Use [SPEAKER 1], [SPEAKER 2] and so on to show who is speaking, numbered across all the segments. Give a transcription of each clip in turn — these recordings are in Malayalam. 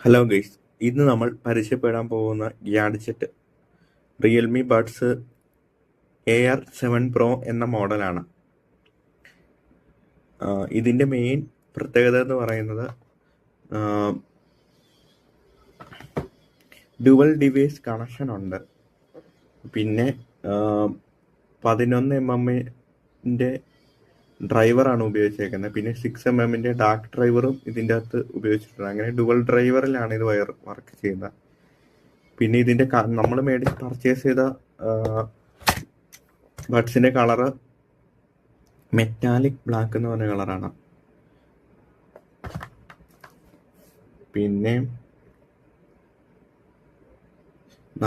[SPEAKER 1] ഹലോ ഗൈസ്, ഇന്ന് നമ്മൾ പരിചയപ്പെടാൻ പോകുന്ന ഗ്യാഡ്ജറ്റ് റിയൽമി ബഡ്സ് AR7 Pro എന്ന മോഡലാണ്. ഇതിൻ്റെ മെയിൻ പ്രത്യേകത എന്ന് പറയുന്നത് ഡുവൽ ഡിവൈസ് കണക്ഷൻ ഉണ്ട്. പിന്നെ 11mm ഡ്രൈവറാണ് ഉപയോഗിച്ചേക്കുന്നത്. പിന്നെ 6mm ഡാർക്ക് ഡ്രൈവറും ഇതിൻ്റെ അകത്ത് ഉപയോഗിച്ചിട്ടുണ്ട്. അങ്ങനെ ഡുവൽ ഡ്രൈവറിലാണ് ഇത് വർക്ക് ചെയ്യുന്നത്. പിന്നെ ഇതിൻ്റെ നമ്മൾ പർച്ചേസ് ചെയ്ത ബഡ്സിൻ്റെ കളറ് മെറ്റാലിക് ബ്ലാക്ക് എന്ന് പറഞ്ഞ കളറാണ്. പിന്നെ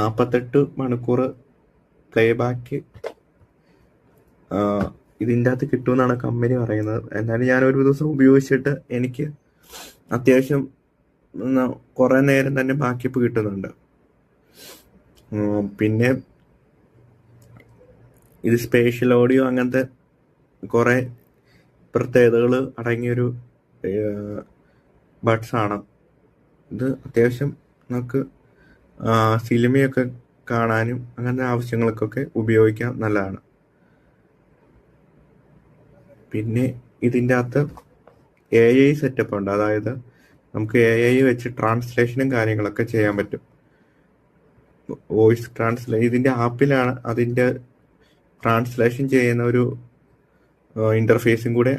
[SPEAKER 1] 48 മണിക്കൂർ പ്ലേ ബാക്ക് ഇതിൻ്റെ അകത്ത് കിട്ടുമെന്നാണ് കമ്പനി പറയുന്നത്. എന്നാലും ഞാൻ ഒരു ദിവസം ഉപയോഗിച്ചിട്ട് എനിക്ക് അത്യാവശ്യം കുറേ നേരം തന്നെ ബാക്കപ്പ് കിട്ടുന്നുണ്ട്. പിന്നെ ഇത് സ്പേഷ്യൽ ഓഡിയോ അങ്ങനത്തെ കുറേ പ്രത്യേകതകൾ അടങ്ങിയൊരു ബഡ്സ് ആണ്. ഇത് അത്യാവശ്യം നമുക്ക് സിനിമയൊക്കെ കാണാനും അങ്ങനത്തെ ആവശ്യങ്ങൾക്കൊക്കെ ഉപയോഗിക്കാൻ നല്ലതാണ്. പിന്നെ ഇതിൻ്റെ അകത്ത് AI സെറ്റപ്പ് ഉണ്ട്. അതായത് നമുക്ക് AI വെച്ച് ട്രാൻസ്ലേഷനും കാര്യങ്ങളൊക്കെ ചെയ്യാൻ പറ്റും. വോയിസ് ഇതിൻ്റെ ആപ്പിലാണ് അതിൻ്റെ ട്രാൻസ്ലേഷൻ ചെയ്യുന്ന ഒരു ഇൻ്റർഫേസും കൂടെ